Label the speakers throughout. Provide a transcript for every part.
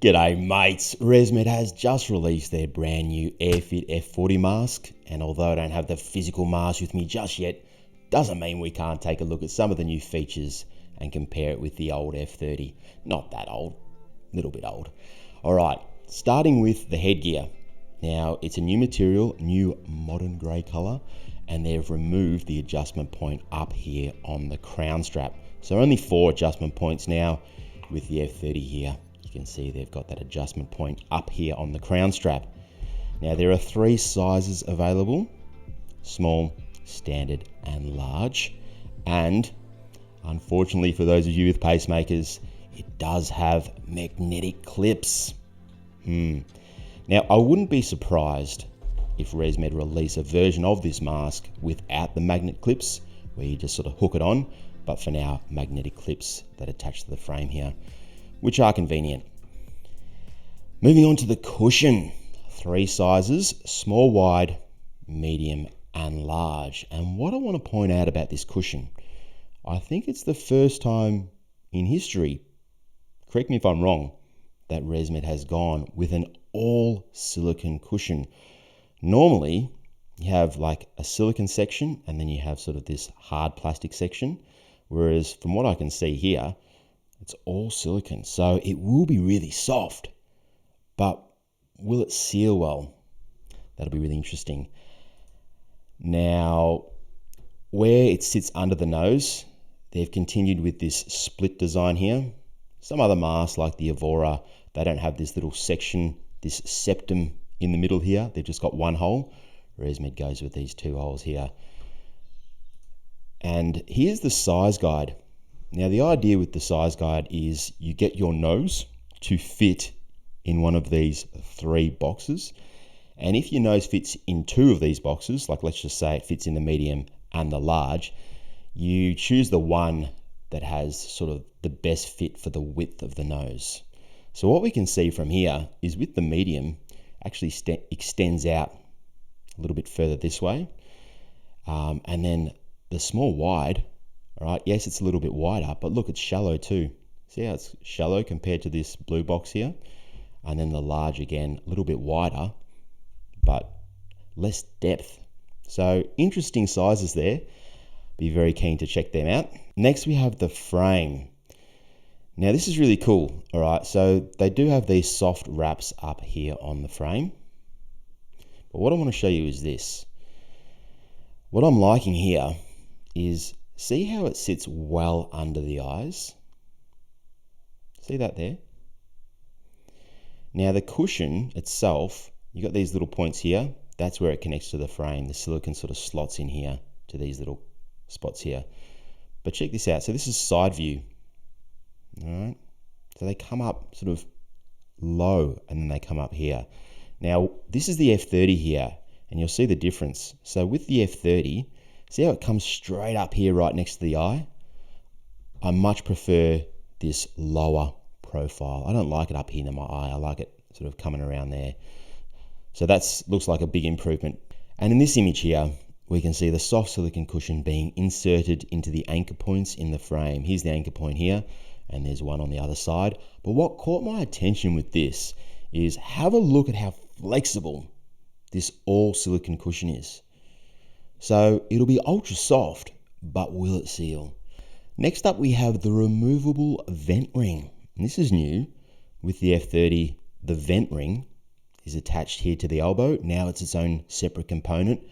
Speaker 1: G'day mates, ResMed has just released their brand new AirFit F40 mask, and although I don't have the physical mask with me just yet, doesn't mean we can't take a look at some of the new features and compare it with the old F30. Not that old, a little bit old. Alright, starting with the headgear. Now it's a new material, new modern grey colour, and they've removed the adjustment point up here on the crown strap. So only 4 adjustment points now with the F30 here. You can see they've got that adjustment point up here on the crown strap. Now there are 3 sizes available: small, standard and large. And unfortunately for those of you with pacemakers, it does have magnetic clips. Now I wouldn't be surprised if ResMed release a version of this mask without the magnet clips, where you just sort of hook it on, but for now magnetic clips that attach to the frame here, which are convenient. Moving on to the cushion. 3 sizes: small, wide, medium and large. And what I want to point out about this cushion, I think it's the first time in history, correct me if I'm wrong, that ResMed has gone with an all silicone cushion. Normally you have like a silicone section and then you have sort of this hard plastic section, whereas from what I can see here, it's all silicone, so it will be really soft. But will it seal well? That'll be really interesting. Now, where it sits under the nose, they've continued with this split design here. Some other masks like the Evora, they don't have this little section, this septum in the middle here. They've just got one hole. ResMed goes with these 2 holes here. And here's the size guide. Now the idea with the size guide is you get your nose to fit in one of these 3 boxes. And if your nose fits in 2 of these boxes, like let's just say it fits in the medium and the large, you choose the one that has sort of the best fit for the width of the nose. So what we can see from here is with the medium, actually extends out a little bit further this way. And then the small wide, all right, yes, it's a little bit wider, but look, it's shallow too. See how it's shallow compared to this blue box here? And then the large again, a little bit wider, but less depth. So interesting sizes there. Be very keen to check them out. Next we have the frame. Now this is really cool, all right? So they do have these soft wraps up here on the frame. But what I want to show you is this. What I'm liking here is, see how it sits well under the eyes? See that there? Now the cushion itself, you got these little points here. That's where it connects to the frame. The silicone sort of slots in here to these little spots here. But check this out. So this is side view. All right. So they come up sort of low and then they come up here. Now this is the F30 here, and you'll see the difference. So with the F30, see how it comes straight up here right next to the eye? I much prefer this lower profile. I don't like it up here in my eye. I like it sort of coming around there. So that looks like a big improvement. And in this image here, we can see the soft silicone cushion being inserted into the anchor points in the frame. Here's the anchor point here, and there's one on the other side. But what caught my attention with this is have a look at how flexible this all silicone cushion is. So it'll be ultra soft, but will it seal? Next up we have the removable vent ring. And this is new with the F30. The vent ring is attached here to the elbow. Now it's its own separate component,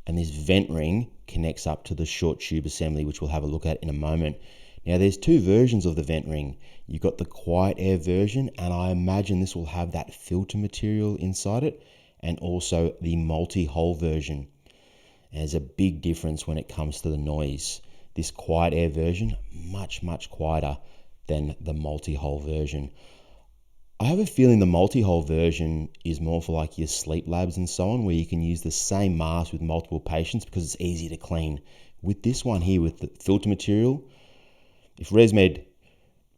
Speaker 1: and this vent ring connects up to the short tube assembly, which we'll have a look at in a moment. Now there's 2 versions of the vent ring. You've got the quiet air version, and I imagine this will have that filter material inside it, and also the multi-hole version. And there's a big difference when it comes to the noise. This quiet air version, much quieter than the multi-hole version. I have a feeling the multi-hole version is more for like your sleep labs and so on, where you can use the same mask with multiple patients because it's easy to clean. With this one here, with the filter material, if ResMed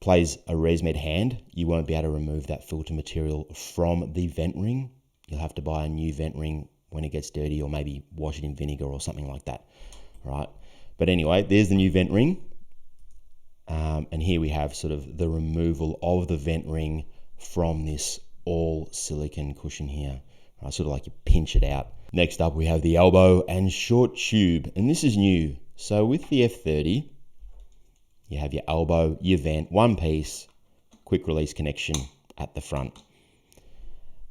Speaker 1: plays a ResMed hand, you won't be able to remove that filter material from the vent ring. You'll have to buy a new vent ring when it gets dirty, or maybe wash it in vinegar or something like that. All right. But anyway, there's the new vent ring. And here we have sort of the removal of the vent ring from this all silicone cushion here. I sort of like you pinch it out. Next up, we have the elbow and short tube, and this is new. So with the F30, you have your elbow, your vent, one piece, quick release connection at the front.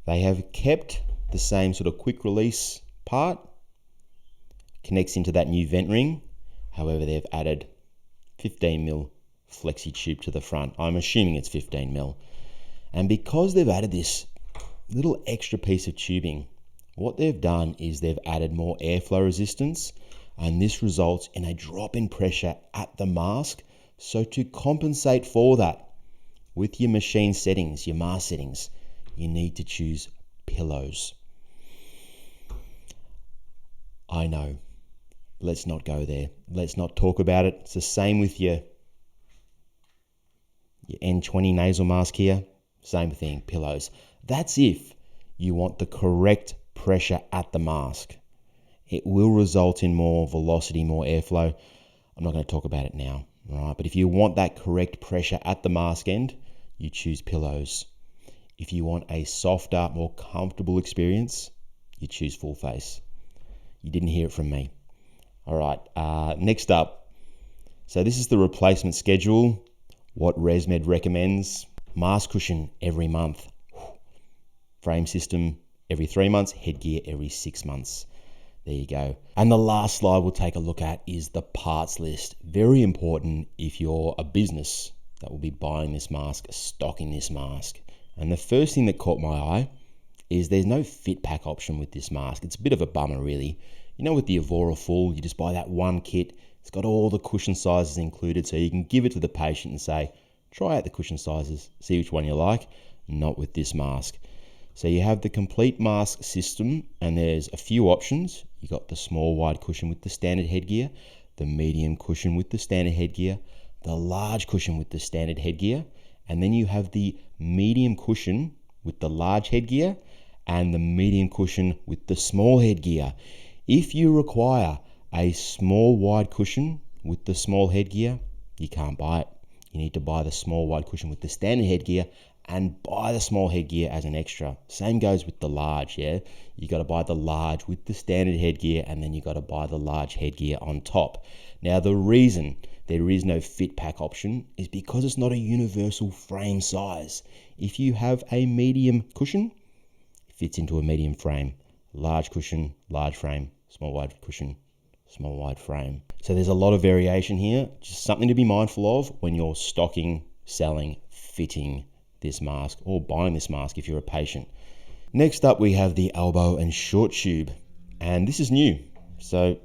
Speaker 1: They have kept the same sort of quick release part, connects into that new vent ring. However, they've added 15mm flexi tube to the front. I'm assuming it's 15mm. And because they've added this little extra piece of tubing, what they've done is they've added more airflow resistance, and this results in a drop in pressure at the mask. So to compensate for that, with your machine settings, your mask settings, you need to choose pillows. I know. Let's not go there. Let's not talk about it. It's the same with your N20 nasal mask here. Same thing, pillows. That's if you want the correct pressure at the mask. It will result in more velocity, more airflow. I'm not going to talk about it now, all right? But if you want that correct pressure at the mask end, you choose pillows. If you want a softer, more comfortable experience, you choose full face. You didn't hear it from me. All right, next up. So this is the replacement schedule, what ResMed recommends. Mask cushion every month. Frame system every 3 months, headgear every 6 months. There you go. And the last slide we'll take a look at is the parts list. Very important if you're a business that will be buying this mask, stocking this mask. And the first thing that caught my eye is there's no fit pack option with this mask. It's a bit of a bummer, really. You know, with the Evora Full, you just buy that one kit. It's got all the cushion sizes included, so you can give it to the patient and say, try out the cushion sizes, see which one you like. Not with this mask. So you have the complete mask system, and there's a few options. You got the small wide cushion with the standard headgear, the medium cushion with the standard headgear, the large cushion with the standard headgear, and then you have the medium cushion with the large headgear and the medium cushion with the small headgear. If you require a small wide cushion with the small headgear, you can't buy it. You need to buy the small wide cushion with the standard headgear and buy the small headgear as an extra. Same goes with the large, yeah? You got to buy the large with the standard headgear, and then you got to buy the large headgear on top. Now, the reason there is no fit pack option is because it's not a universal frame size. If you have a medium cushion, it fits into a medium frame. Large cushion, large frame, small wide cushion, small wide frame. So there's a lot of variation here. Just something to be mindful of when you're stocking, selling, fitting this mask, or buying this mask if you're a patient. Next up, we have the elbow and short tube, and this is new. So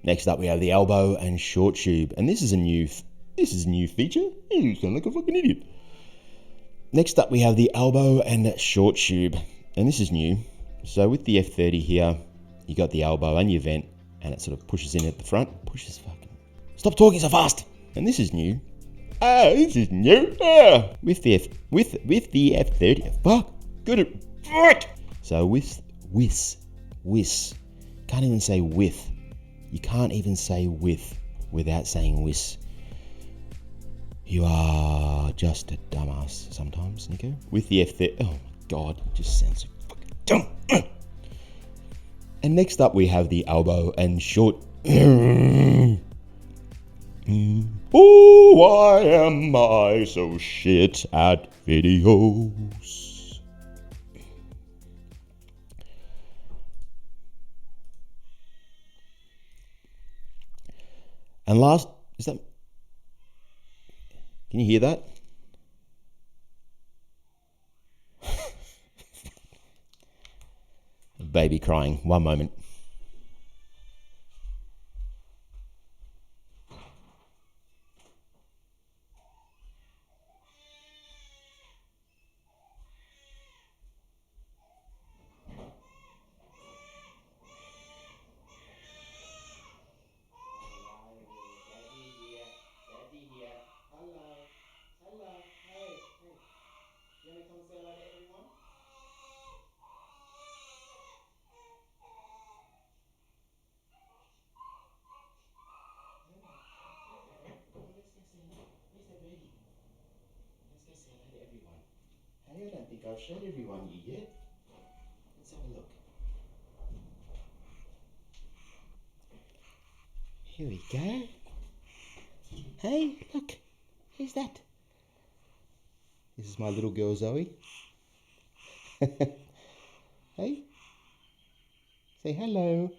Speaker 1: next up, we have the elbow and short tube, and this is a new feature. You sound like a fucking idiot. Next up, we have the elbow and short tube, and this is new. So with the F30 here, you got the elbow and your vent, and it sort of pushes in at the front. Pushes fucking. Stop talking so fast. And this is new. This is new. With the F30. Fuck. Good at right. So with can't even say with. You can't even say with without saying with. You are just a dumbass sometimes, Nico. With the F30. Oh my god, it just sounds so fucking dumb. And next up, we have the elbow and short. Oh, why am I so shit at videos? And last, is that? Can you hear that? Baby crying. One moment. Where's the baby? Hey, I don't think I've showed everyone you yet. Let's have a look. Here we go. Hey, look. Who's that? This is my little girl Zoe. Hey, say hello.